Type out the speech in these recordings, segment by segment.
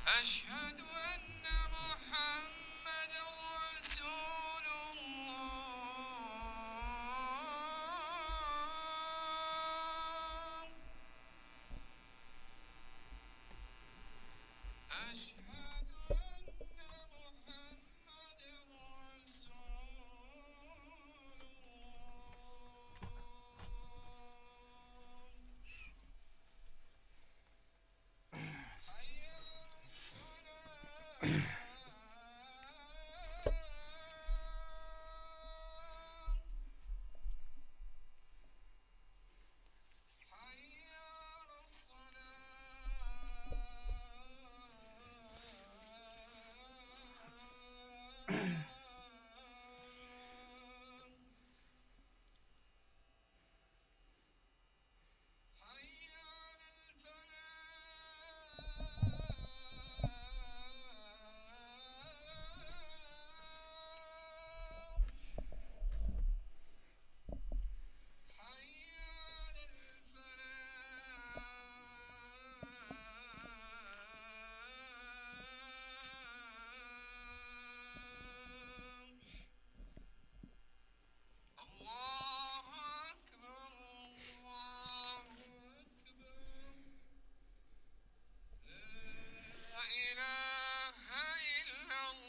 أشهد أن محمد رسول الله. أشهد أن محمد رسول الله. حي على الصلاة. حي على الصلاة. حي على الفلاح. حي على الفلاح. الله أكبر الله أكبر. لا إله إلا الله.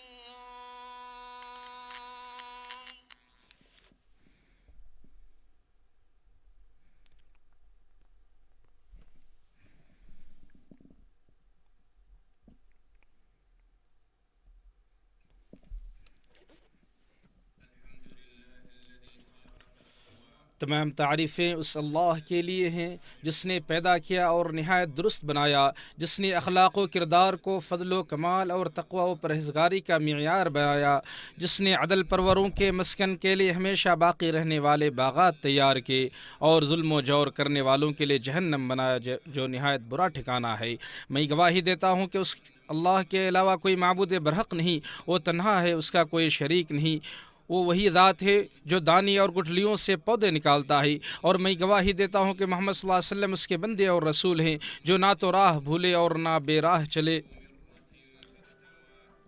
تمام تعریفیں اس اللہ کے لیے ہیں جس نے پیدا کیا اور نہایت درست بنایا، جس نے اخلاق و کردار کو فضل و کمال اور تقوی و پرہیزگاری کا معیار بنایا، جس نے عدل پروروں کے مسکن کے لیے ہمیشہ باقی رہنے والے باغات تیار کیے اور ظلم و جور کرنے والوں کے لیے جہنم بنایا جو نہایت برا ٹھکانہ ہے۔ میں گواہی دیتا ہوں کہ اس اللہ کے علاوہ کوئی معبود برحق نہیں، وہ تنہا ہے، اس کا کوئی شریک نہیں۔ وہ وہی ذات ہے جو دانی اور گٹھلیوں سے پودے نکالتا ہے، اور میں گواہی دیتا ہوں کہ محمد صلی اللہ علیہ وسلم اس کے بندے اور رسول ہیں، جو نہ تو راہ بھولے اور نہ بے راہ چلے،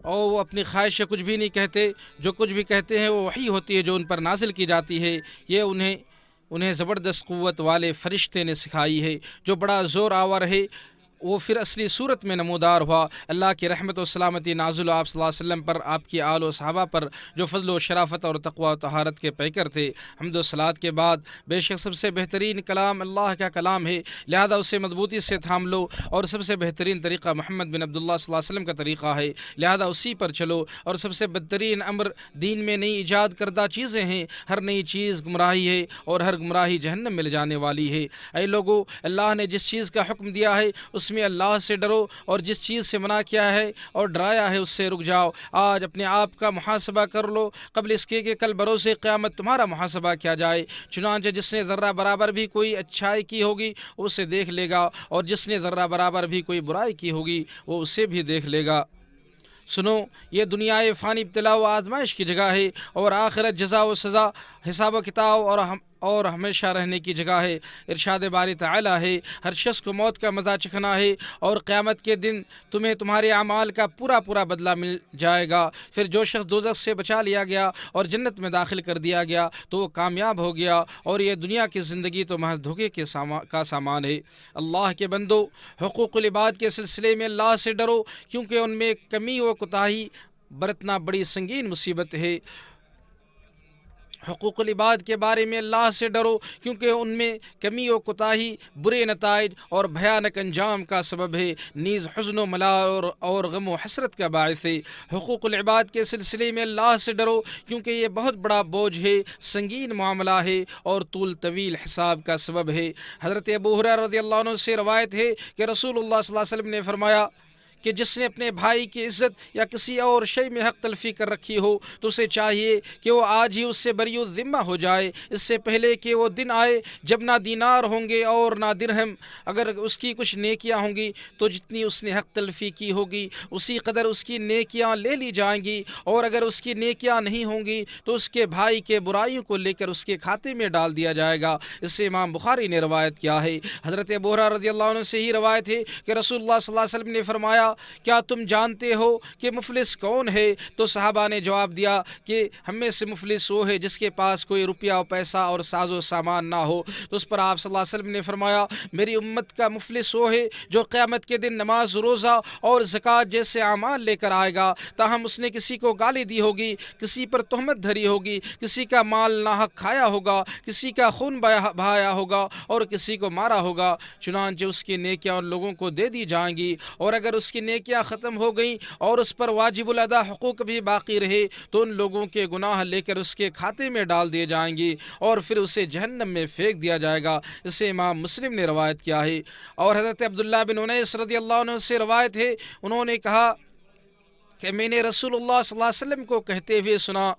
اور وہ اپنی خواہش سے کچھ بھی نہیں کہتے، جو کچھ بھی کہتے ہیں وہ وحی ہوتی ہے جو ان پر نازل کی جاتی ہے۔ یہ انہیں زبردست قوت والے فرشتے نے سکھائی ہے، جو بڑا زور آور ہے۔ وہ پھر اصلی صورت میں نمودار ہوا۔ اللہ کی رحمت و سلامتی نازل ہو آپ صلی اللہ علیہ وسلم پر، آپ کی آل و صحابہ پر، جو فضل و شرافت اور تقوی و طہارت کے پیکر تھے۔ حمد و صلات کے بعد بے شک سب سے بہترین کلام اللہ کا کلام ہے، لہذا اسے مضبوطی سے تھام لو، اور سب سے بہترین طریقہ محمد بن عبداللہ صلی اللہ علیہ وسلم کا طریقہ ہے، لہذا اسی پر چلو، اور سب سے بدترین امر دین میں نئی ایجاد کردہ چیزیں ہیں، ہر نئی چیز گمراہی ہے، اور ہر گمراہی جہنم میں لے جانے والی ہے۔ اے لوگو، اللہ نے جس چیز کا حکم دیا ہے اس میں اللہ سے ڈرو، اور جس چیز سے منع کیا ہے اور ڈرایا ہے اس سے رک جاؤ۔ آج اپنے آپ کا محاسبہ کر لو قبل اس کے کہ کل بروز قیامت تمہارا محاسبہ کیا جائے۔ چنانچہ جس نے ذرہ برابر بھی کوئی اچھائی کی ہوگی وہ اسے دیکھ لے گا، اور جس نے ذرہ برابر بھی کوئی برائی کی ہوگی وہ اسے بھی دیکھ لے گا۔ سنو، یہ دنیا فانی ابتلا و آزمائش کی جگہ ہے، اور آخرت جزا و سزا، حساب و کتاب اور ہمیشہ رہنے کی جگہ ہے۔ ارشاد باری تعالیٰ ہے، ہر شخص کو موت کا مزہ چکھنا ہے، اور قیامت کے دن تمہیں تمہارے اعمال کا پورا پورا بدلہ مل جائے گا۔ پھر جو شخص دوزخ سے بچا لیا گیا اور جنت میں داخل کر دیا گیا تو وہ کامیاب ہو گیا، اور یہ دنیا کی زندگی تو محض دھوکے کا سامان ہے۔ اللہ کے بندو، حقوق العباد کے سلسلے میں اللہ سے ڈرو، کیونکہ ان میں کمی و کوتاہی برتنا بڑی سنگین مصیبت ہے۔ حقوق العباد کے بارے میں اللہ سے ڈرو، کیونکہ ان میں کمی و کوتاہی برے نتائج اور بھیانک انجام کا سبب ہے، نیز حزن و ملال اور غم و حسرت کا باعث ہے۔ حقوق العباد کے سلسلے میں اللہ سے ڈرو، کیونکہ یہ بہت بڑا بوجھ ہے، سنگین معاملہ ہے، اور طول طویل حساب کا سبب ہے۔ حضرت ابو ہریرہ رضی اللہ عنہ سے روایت ہے کہ رسول اللہ صلی اللہ علیہ وسلم نے فرمایا کہ جس نے اپنے بھائی کی عزت یا کسی اور شے میں حق تلفی کر رکھی ہو تو اسے چاہیے کہ وہ آج ہی اس سے بری الذمہ ہو جائے، اس سے پہلے کہ وہ دن آئے جب نہ دینار ہوں گے اور نہ درہم۔ اگر اس کی کچھ نیکیاں ہوں گی تو جتنی اس نے حق تلفی کی ہوگی اسی قدر اس کی نیکیاں لے لی جائیں گی، اور اگر اس کی نیکیاں نہیں ہوں گی تو اس کے بھائی کے برائیوں کو لے کر اس کے کھاتے میں ڈال دیا جائے گا۔ اس سے امام بخاری نے روایت کیا ہے۔ حضرت ابو ہریرہ رضی اللہ عنہ سے ہی روایت ہے کہ رسول اللہ صلی اللہ علیہ وسلم نے فرمایا، کیا تم جانتے ہو کہ مفلس کون ہے؟ تو صحابہ نے جواب دیا کہ ہم میں سے مفلس وہ ہے جس کے پاس کوئی روپیہ و پیسہ اور ساز و سامان نہ ہو۔ تو اس پر آپ صلی اللہ علیہ وسلم نے فرمایا، میری امت کا مفلس وہ ہے جو قیامت کے دن نماز، روزہ اور زکوٰۃ جیسے اعمال لے کر آئے گا، تاہم اس نے کسی کو گالی دی ہوگی، کسی پر تہمت دھری ہوگی، کسی کا مال ناحق کھایا ہوگا، کسی کا خون بہایا ہوگا اور کسی کو مارا ہوگا، چنانچہ اس کی نیکیاں ان لوگوں کو دے دی جائیں گی، اور اگر اس کی نیکیاں ختم ہو گئیں اور اس پر واجب الادا حقوق بھی باقی رہے تو ان لوگوں کے گناہ لے کر اس کے کھاتے میں ڈال دیے جائیں گے اور پھر اسے جہنم میں پھینک دیا جائے گا۔ اسے امام مسلم نے روایت کیا ہے۔ اور حضرت عبداللہ بن انیس رضی اللہ عنہ سے روایت ہے، انہوں نے کہا کہ میں نے رسول اللہ صلی اللہ علیہ وسلم کو کہتے ہوئے سنا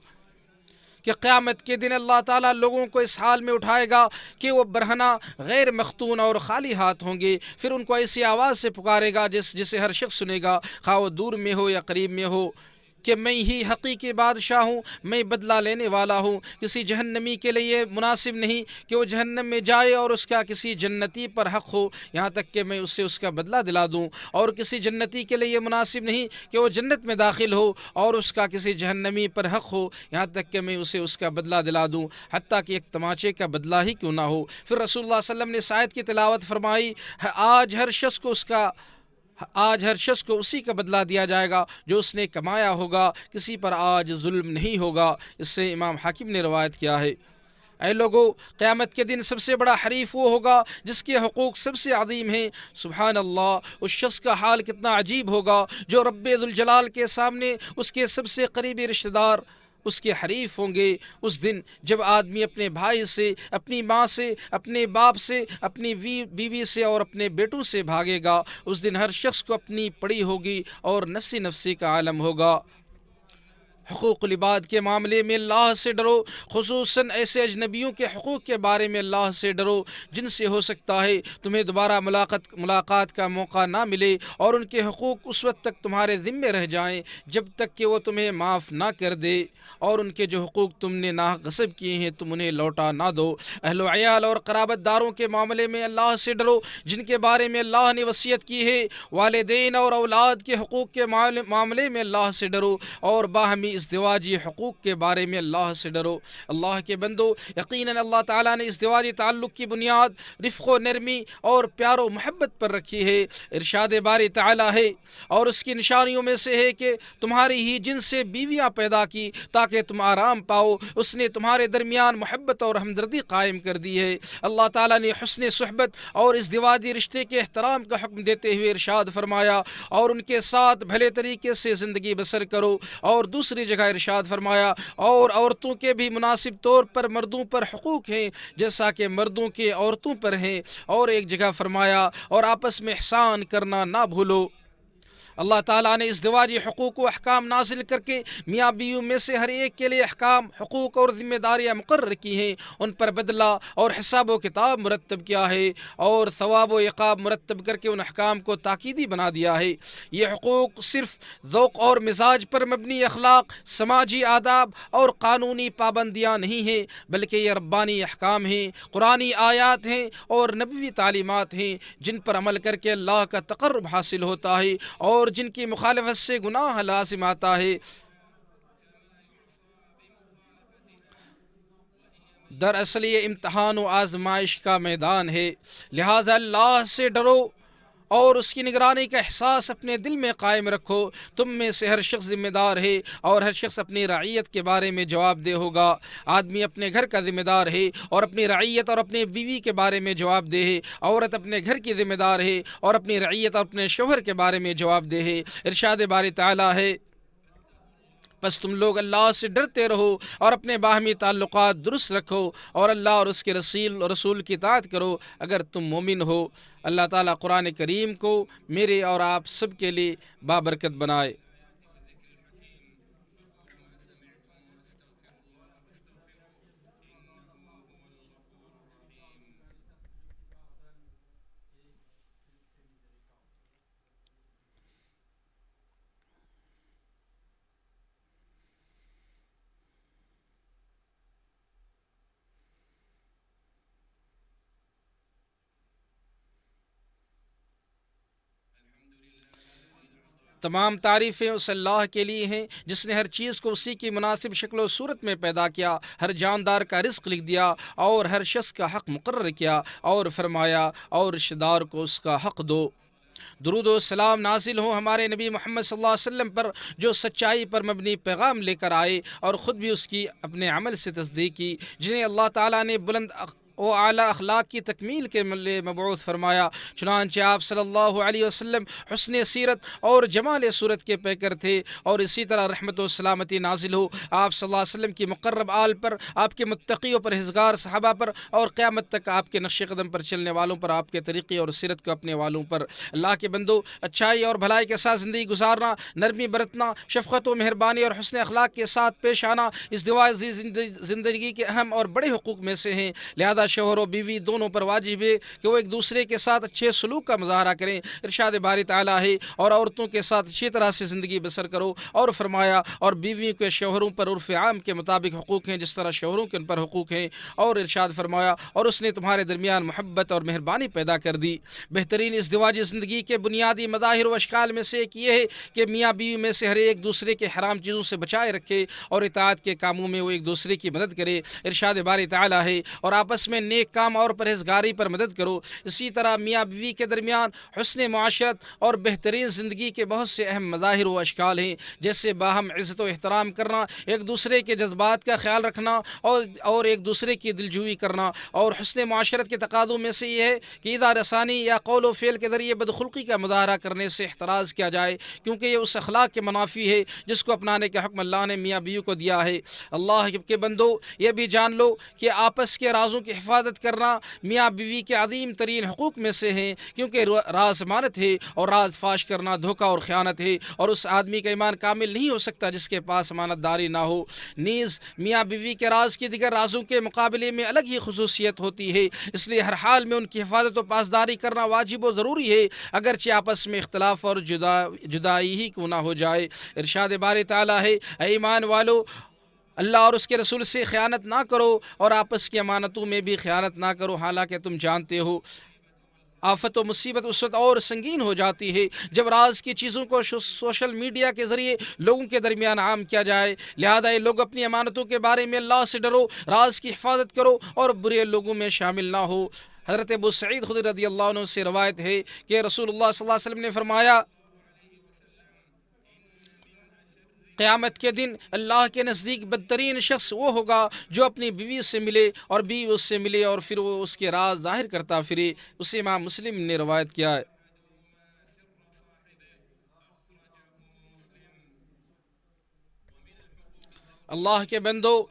کہ قیامت کے دن اللہ تعالیٰ لوگوں کو اس حال میں اٹھائے گا کہ وہ برہنہ، غیر مختون اور خالی ہاتھ ہوں گے، پھر ان کو ایسی آواز سے پکارے گا جسے ہر شخص سنے گا، خواہ وہ دور میں ہو یا قریب میں ہو، کہ میں ہی حقیقی بادشاہ ہوں، میں بدلہ لینے والا ہوں۔ کسی جہنمی کے لیے یہ مناسب نہیں کہ وہ جہنم میں جائے اور اس کا کسی جنتی پر حق ہو یہاں تک کہ میں اسے اس کا بدلہ دلا دوں، اور کسی جنتی کے لیے یہ مناسب نہیں کہ وہ جنت میں داخل ہو اور اس کا کسی جہنمی پر حق ہو یہاں تک کہ میں اسے اس کا بدلہ دلا دوں، حتیٰ کہ ایک تماچے کا بدلہ ہی کیوں نہ ہو۔ پھر رسول اللہ صلی اللہ علیہ وسلم نے اس آیت کی تلاوت فرمائی، آج ہر شخص کو اسی کا بدلہ دیا جائے گا جو اس نے کمایا ہوگا، کسی پر آج ظلم نہیں ہوگا۔ اس سے امام حاکم نے روایت کیا ہے۔ اے لوگو، قیامت کے دن سب سے بڑا حریف وہ ہوگا جس کے حقوق سب سے عظیم ہیں۔ سبحان اللہ، اس شخص کا حال کتنا عجیب ہوگا جو رب ذوالجلال کے سامنے اس کے سب سے قریبی رشتہ دار اس کے حریف ہوں گے۔ اس دن جب آدمی اپنے بھائی سے، اپنی ماں سے، اپنے باپ سے، اپنی بیوی سے اور اپنے بیٹوں سے بھاگے گا، اس دن ہر شخص کو اپنی پڑی ہوگی اور نفسی نفسی کا عالم ہوگا۔ حقوق العباد کے معاملے میں اللہ سے ڈرو، خصوصاً ایسے اجنبیوں کے حقوق کے بارے میں اللہ سے ڈرو جن سے ہو سکتا ہے تمہیں دوبارہ ملاقات کا موقع نہ ملے، اور ان کے حقوق اس وقت تک تمہارے ذمے رہ جائیں جب تک کہ وہ تمہیں معاف نہ کر دے، اور ان کے جو حقوق تم نے ناحق غصب کیے ہیں تم انہیں لوٹا نہ دو۔ اہل و عیال اور قرابت داروں کے معاملے میں اللہ سے ڈرو جن کے بارے میں اللہ نے وصیت کی ہے۔ والدین اور اولاد کے حقوق کے معاملے میں اللہ سے ڈرو، اور باہمی ازدواجی حقوق کے بارے میں اللہ سے ڈرو۔ اللہ کے بندو، یقیناً اللہ تعالیٰ نے ازدواجی تعلق کی بنیاد رفق و نرمی اور پیار و محبت پر رکھی ہے۔ ارشاد باری تعالیٰ ہے، اور اس کی نشانیوں میں سے ہے کہ تمہاری ہی جن سے بیویاں پیدا کی تاکہ تم آرام پاؤ، اس نے تمہارے درمیان محبت اور ہمدردی قائم کر دی ہے۔ اللہ تعالیٰ نے حسن صحبت اور ازدواجی رشتے کے احترام کا حکم دیتے ہوئے ارشاد فرمایا، اور ان کے ساتھ بھلے طریقے سے زندگی بسر کرو، اور دوسری جگہ ارشاد فرمایا، اور عورتوں کے بھی مناسب طور پر مردوں پر حقوق ہیں جیسا کہ مردوں کے عورتوں پر ہیں، اور ایک جگہ فرمایا، اور آپس میں احسان کرنا نہ بھولو۔ اللہ تعالیٰ نے ازدواجی حقوق و احکام نازل کر کے میاں بیوی میں سے ہر ایک کے لیے احکام، حقوق اور ذمہ داریاں مقرر کی ہیں، ان پر بدلہ اور حساب و کتاب مرتب کیا ہے، اور ثواب و عقاب مرتب کر کے ان احکام کو تاکیدی بنا دیا ہے۔ یہ حقوق صرف ذوق اور مزاج پر مبنی اخلاق، سماجی آداب اور قانونی پابندیاں نہیں ہیں، بلکہ یہ ربانی احکام ہیں، قرآنی آیات ہیں اور نبوی تعلیمات ہیں جن پر عمل کر کے اللہ کا تقرب حاصل ہوتا ہے اور جن کی مخالفت سے گناہ لازم آتا ہے۔ دراصل یہ امتحان و آزمائش کا میدان ہے، لہٰذا اللہ سے ڈرو اور اس کی نگرانی کا احساس اپنے دل میں قائم رکھو۔ تم میں سے ہر شخص ذمہ دار ہے اور ہر شخص اپنی رعیت کے بارے میں جواب دہ ہوگا۔ آدمی اپنے گھر کا ذمہ دار ہے اور اپنی رعیت اور اپنی بیوی کے بارے میں جواب دہ ہے۔ عورت اپنے گھر کی ذمہ دار ہے اور اپنی رعیت اور اپنے شوہر کے بارے میں جواب دہ ہے۔ ارشاد باری تعالیٰ ہے، بس تم لوگ اللہ سے ڈرتے رہو اور اپنے باہمی تعلقات درست رکھو اور اللہ اور اس کے رسول کی اطاعت کرو اگر تم مومن ہو۔ اللہ تعالیٰ قرآن کریم کو میرے اور آپ سب کے لیے بابرکت بنائے۔ تمام تعریفیں اس اللہ کے لیے ہیں جس نے ہر چیز کو اسی کی مناسب شکل و صورت میں پیدا کیا، ہر جاندار کا رزق لکھ دیا اور ہر شخص کا حق مقرر کیا اور فرمایا اور رشتہ دار کو اس کا حق دو۔ درود و سلام نازل ہو ہمارے نبی محمد صلی اللہ علیہ وسلم پر جو سچائی پر مبنی پیغام لے کر آئے اور خود بھی اس کی اپنے عمل سے تصدیق کی، جنہیں اللہ تعالیٰ نے بلند و اعلیٰ اخلاق کی تکمیل کے لیے مبعوث فرمایا۔ چنانچہ آپ صلی اللہ علیہ وسلم حسن سیرت اور جمال صورت کے پیکر تھے، اور اسی طرح رحمت و سلامتی نازل ہو آپ صلی اللہ علیہ وسلم کی مقرب آل پر، آپ کے متقی و پرہیزگار صحابہ پر، اور قیامت تک آپ کے نقش قدم پر چلنے والوں پر، آپ کے طریقے اور سیرت کو اپنے والوں پر۔ اللہ کے بندو، اچھائی اور بھلائی کے ساتھ زندگی گزارنا، نرمی برتنا، شفقت و مہربانی اور حسن اخلاق کے ساتھ پیش آنا اس ازدواجی زندگی کے اہم اور بڑے حقوق میں سے ہیں۔ لہذا شوہر و بیوی دونوں پر واجب ہے کہ وہ ایک دوسرے کے ساتھ اچھے سلوک کا مظاہرہ کریں۔ ارشاد باری تعالیٰ ہے، اور عورتوں کے ساتھ اچھی طرح سے زندگی بسر کرو، اور فرمایا اور بیویوں کے شوہروں پر عرف عام کے مطابق حقوق ہیں جس طرح شوہروں کے ان پر حقوق ہیں، اور ارشاد فرمایا اور اس نے تمہارے درمیان محبت اور مہربانی پیدا کر دی۔ بہترین ازدواجی زندگی کے بنیادی مظاہر و اشکال میں سے ایک یہ ہے کہ میاں بیوی میں سے ہر ایک دوسرے کے حرام چیزوں سے بچائے رکھے اور اطاعت کے کاموں میں وہ ایک دوسرے کی مدد کرے۔ ارشاد باری تعالیٰ ہے، اور آپس میں نیک کام اور پرہیزگاری پر مدد کرو۔ اسی طرح میاں بیوی کے درمیان حسن معاشرت اور بہترین زندگی کے بہت سے اہم مظاہر و اشکال ہیں، جیسے باہم عزت و احترام کرنا، ایک دوسرے کے جذبات کا خیال رکھنا اور ایک دوسرے کی دلجوئی کرنا۔ اور حسن معاشرت کے تقاضوں میں سے یہ ہے کہ اذا رسانی یا قول و فعل کے ذریعے بدخلقی کا مظاہرہ کرنے سے احتراز کیا جائے، کیونکہ یہ اس اخلاق کے منافی ہے جس کو اپنانے کا حکم اللہ نے میاں بیوی کو دیا ہے۔ اللہ کے بندو، یہ بھی جان لو کہ آپس کے رازوں کی حفاظت کرنا میاں بیوی کے عظیم ترین حقوق میں سے ہیں، کیونکہ راز امانت ہے اور راز فاش کرنا دھوکہ اور خیانت ہے، اور اس آدمی کا ایمان کامل نہیں ہو سکتا جس کے پاس امانت داری نہ ہو۔ نیز میاں بیوی کے راز کی دیگر رازوں کے مقابلے میں الگ ہی خصوصیت ہوتی ہے، اس لیے ہر حال میں ان کی حفاظت و پاسداری کرنا واجب و ضروری ہے، اگرچہ آپس میں اختلاف اور جدائی ہی کیوں نہ ہو جائے۔ ارشاد باری تعالیٰ ہے، اے ایمان والو، اللہ اور اس کے رسول سے خیانت نہ کرو اور آپس کی امانتوں میں بھی خیانت نہ کرو، حالانکہ تم جانتے ہو آفت و مصیبت اس وقت اور سنگین ہو جاتی ہے جب راز کی چیزوں کو سوشل میڈیا کے ذریعے لوگوں کے درمیان عام کیا جائے۔ لہذا یہ لوگ اپنی امانتوں کے بارے میں اللہ سے ڈرو، راز کی حفاظت کرو اور برے لوگوں میں شامل نہ ہو۔ حضرت ابو سعید خدری رضی اللہ عنہ سے روایت ہے کہ رسول اللہ صلی اللہ علیہ وسلم نے فرمایا، قیامت کے دن اللہ کے نزدیک بدترین شخص وہ ہوگا جو اپنی بیوی سے ملے اور بیوی اس سے ملے اور پھر وہ اس کے راز ظاہر کرتا پھرے۔ اسے امام مسلم نے روایت کیا ہے۔ اللہ کے بندو،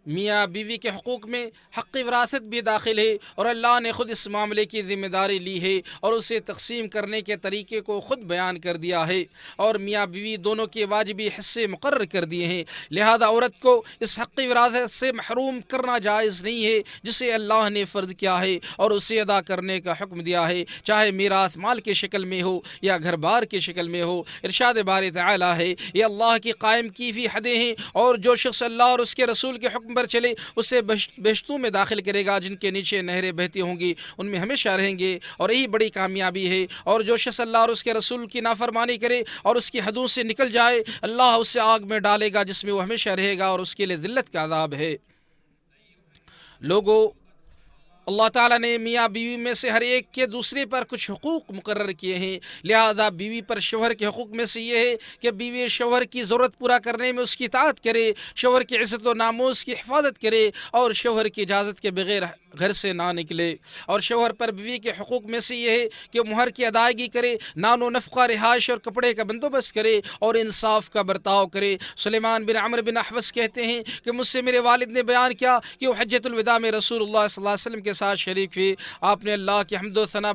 میاں بیوی کے حقوق میں حق وراثت بھی داخل ہے، اور اللہ نے خود اس معاملے کی ذمہ داری لی ہے اور اسے تقسیم کرنے کے طریقے کو خود بیان کر دیا ہے، اور میاں بیوی دونوں کے واجبی حصے مقرر کر دیے ہیں۔ لہذا عورت کو اس حق وراثت سے محروم کرنا جائز نہیں ہے جسے اللہ نے فرض کیا ہے اور اسے ادا کرنے کا حکم دیا ہے، چاہے میراث مال کی شکل میں ہو یا گھر بار کی شکل میں ہو۔ ارشاد باری تعالیٰ ہے، یہ اللہ کی قائم کی ہوئی حدیں ہیں، اور جو شخص اللہ اور اس کے رسول کے حکم پر چلے اسے بہشتوں میں داخل کرے گا جن کے نیچے نہریں بہتی ہوں گی، ان میں ہمیشہ رہیں گے، اور یہی بڑی کامیابی ہے۔ اور جو شخص اللہ اور اس کے رسول کی نافرمانی کرے اور اس کی حدوں سے نکل جائے، اللہ اسے آگ میں ڈالے گا جس میں وہ ہمیشہ رہے گا، اور اس کے لیے ذلت کا عذاب ہے۔ لوگوں، اللہ تعالیٰ نے میاں بیوی میں سے ہر ایک کے دوسرے پر کچھ حقوق مقرر کیے ہیں، لہذا بیوی پر شوہر کے حقوق میں سے یہ ہے کہ بیوی شوہر کی ضرورت پورا کرنے میں اس کی اطاعت کرے، شوہر کی عزت و ناموس کی حفاظت کرے، اور شوہر کی اجازت کے بغیر گھر سے نہ نکلے۔ اور شوہر پر بیوی کے حقوق میں سے یہ ہے کہ وہ مہر کی ادائیگی کرے، نان و نفقہ، رہائش اور کپڑے کا بندوبست کرے اور انصاف کا برتاؤ کرے۔ سلیمان بن عمرو بن احوص کہتے ہیں کہ مجھ سے میرے والد نے بیان کیا کہ وہ حجۃ الوداع میں رسول اللہ صلی اللہ علیہ وسلم کے ساتھ شریک ہوئے۔ آپ نے اللہ کی حمد و ثنا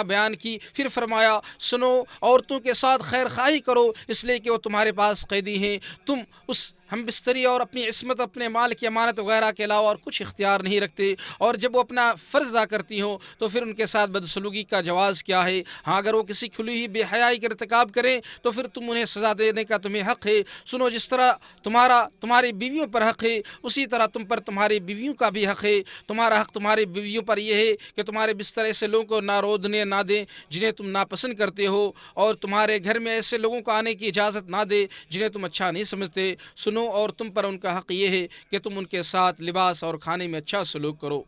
بیان کی، پھر فرمایا سنو، عورتوں کے ساتھ خیر خواہی کرو، اس لیے کہ وہ تمہارے پاس قیدی ہیں، تم اس ہم بستری اور اپنی عصمت، اپنے مال کی امانت وغیرہ کے علاوہ اور کچھ اختیار نہیں رکھتے، اور جب وہ اپنا فرض ادا کرتی ہوں تو پھر ان کے ساتھ بدسلوکی کا جواز کیا ہے؟ ہاں، اگر وہ کسی کھلی ہوئی بے حیائی کا ارتکاب کریں تو پھر تم انہیں سزا دینے کا تمہیں حق ہے۔ سنو، جس طرح تمہاری بیویوں پر حق ہے، اسی طرح تم پر تمہاری بیویوں کا بھی حق ہے۔ تمہارا حق تمہاری بیویوں پر یہ ہے کہ تمہارے بستر ایسے لوگوں کو نہ رودنے نہ دیں جنہیں تم ناپسند کرتے ہو، اور تمہارے گھر میں ایسے لوگوں کو آنے کی اجازت نہ دے جنہیں تم اچھا نہیں سمجھتے۔ سنو، اور تم پر ان کا حق یہ ہے کہ تم ان کے ساتھ لباس اور کھانے میں اچھا سلوک کرو۔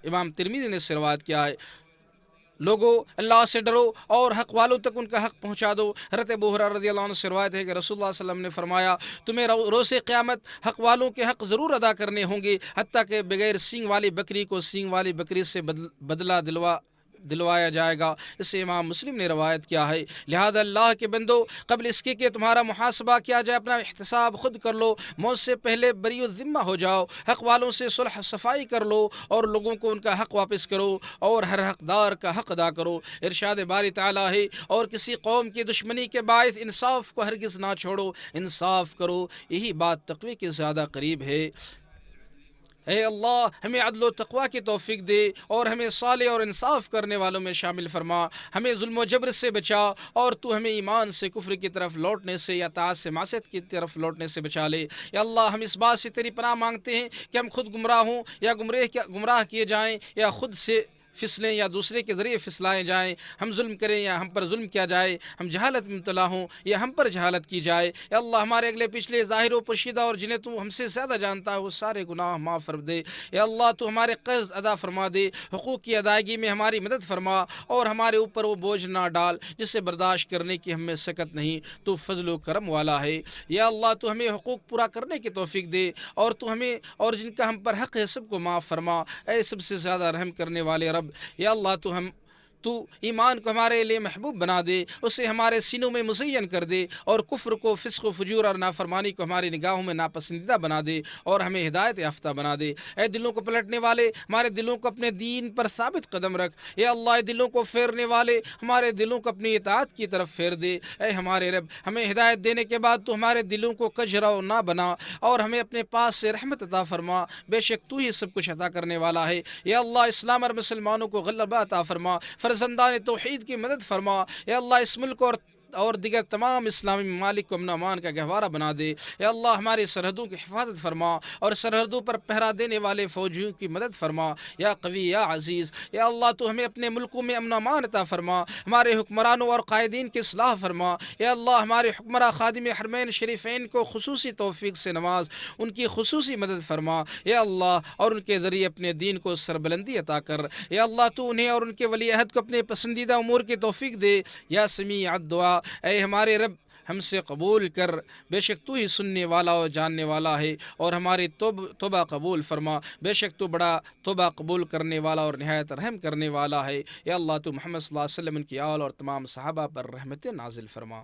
امام ترمذی نے اس سے روایت کیا ہے، لوگو اللہ سے ڈرو اور حق والوں تک ان کا حق پہنچا دو۔ حضرت ابو ہریرہ رضی اللہ عنہ سے روایت ہے کہ رسول اللہ صلی اللہ علیہ وسلم نے فرمایا، تمہیں روز قیامت حق والوں کے حق ضرور ادا کرنے ہوں گے، حتیٰ کہ بغیر سینگ والی بکری کو سینگ والی بکری سے بدلہ دلوایا جائے گا۔ اسے امام مسلم نے روایت کیا ہے۔ لہذا اللہ کے بندو، قبل اس کے کہ تمہارا محاسبہ کیا جائے، اپنا احتساب خود کر لو، موت سے پہلے بری الذمہ ہو جاؤ، حق والوں سے صلح صفائی کر لو اور لوگوں کو ان کا حق واپس کرو اور ہر حقدار کا حق ادا کرو۔ ارشاد باری تعالیٰ ہے، اور کسی قوم کی دشمنی کے باعث انصاف کو ہرگز نہ چھوڑو، انصاف کرو، یہی بات تقوی کے زیادہ قریب ہے۔ اے اللہ، ہمیں عدل و تقوی کی توفیق دے اور ہمیں صالح اور انصاف کرنے والوں میں شامل فرما، ہمیں ظلم و جبر سے بچا اور تو ہمیں ایمان سے کفر کی طرف لوٹنے سے یا طاعت سے معصیت کی طرف لوٹنے سے بچا لے۔ یا اللہ، ہم اس بات سے تیری پناہ مانگتے ہیں کہ ہم خود گمراہ ہوں یا گمراہ کیے جائیں، یا خود سے پھسلیں یا دوسرے کے ذریعے پھسلائے جائیں، ہم ظلم کریں یا ہم پر ظلم کیا جائے، ہم جہالت میں مبتلا ہوں یا ہم پر جہالت کی جائے۔ یا اللہ، ہمارے اگلے پچھلے ظاہر و پوشیدہ اور جنہیں تو ہم سے زیادہ جانتا ہے وہ سارے گناہ معاف فرما دے۔ یا اللہ، تو ہمارے قرض ادا فرما دے، حقوق کی ادائیگی میں ہماری مدد فرما اور ہمارے اوپر وہ بوجھ نہ ڈال جسے برداشت کرنے کی ہمیں سکت نہیں، تو فضل و کرم والا ہے۔ یا اللہ، تو ہمیں حقوق پورا کرنے کی توفیق دے اور تو ہمیں اور جن کا ہم پر حق ہے سب کو معاف فرما، اے سب سے زیادہ رحم کرنے والے رب۔ یا اللہ، تو ایمان کو ہمارے لیے محبوب بنا دے، اسے ہمارے سینوں میں مزین کر دے، اور کفر کو، فسق و فجور اور نافرمانی کو ہماری نگاہوں میں ناپسندیدہ بنا دے اور ہمیں ہدایت یافتہ بنا دے۔ اے دلوں کو پلٹنے والے، ہمارے دلوں کو اپنے دین پر ثابت قدم رکھ۔ یا اللہ، اے دلوں کو پھیرنے والے، ہمارے دلوں کو اپنی اطاعت کی طرف پھیر دے۔ اے ہمارے رب، ہمیں ہدایت دینے کے بعد تو ہمارے دلوں کو کجرو نہ بنا اور ہمیں اپنے پاس سے رحمت عطا فرما، بے شک تو ہی سب کچھ عطا کرنے والا ہے۔ یا اللہ، اسلام اور مسلمانوں کو غلبہ عطا فرما، فرزندان توحید کی مدد فرما۔ یا اللہ، اس ملک اور دیگر تمام اسلامی ممالک کو امن و امان کا گہوارہ بنا دے۔ یا اللہ، ہماری سرحدوں کی حفاظت فرما اور سرحدوں پر پہرا دینے والے فوجیوں کی مدد فرما، یا قوی یا عزیز۔ یا اللہ، تو ہمیں اپنے ملکوں میں امن و امان عطا فرما، ہمارے حکمرانوں اور قائدین کی اصلاح فرما۔ یا اللہ، ہمارے حکمراں خادم حرمین شریفین کو خصوصی توفیق سے نواز، ان کی خصوصی مدد فرما۔ یا اللہ، اور ان کے ذریعے اپنے دین کو سربلندی عطا کر۔ یا اللہ، تو انہیں اور ان کے ولی عہد کو اپنے پسندیدہ امور کی توفیق دے۔ یا سمیع الدعا، اے ہمارے رب، ہم سے قبول کر، بے شک تو ہی سننے والا اور جاننے والا ہے، اور ہماری توبہ قبول فرما، بے شک تو بڑا توبہ قبول کرنے والا اور نہایت رحم کرنے والا ہے۔ یا اللہ، تو محمد صلی اللہ علیہ وسلم، ان کی آل اور تمام صحابہ پر رحمت نازل فرما۔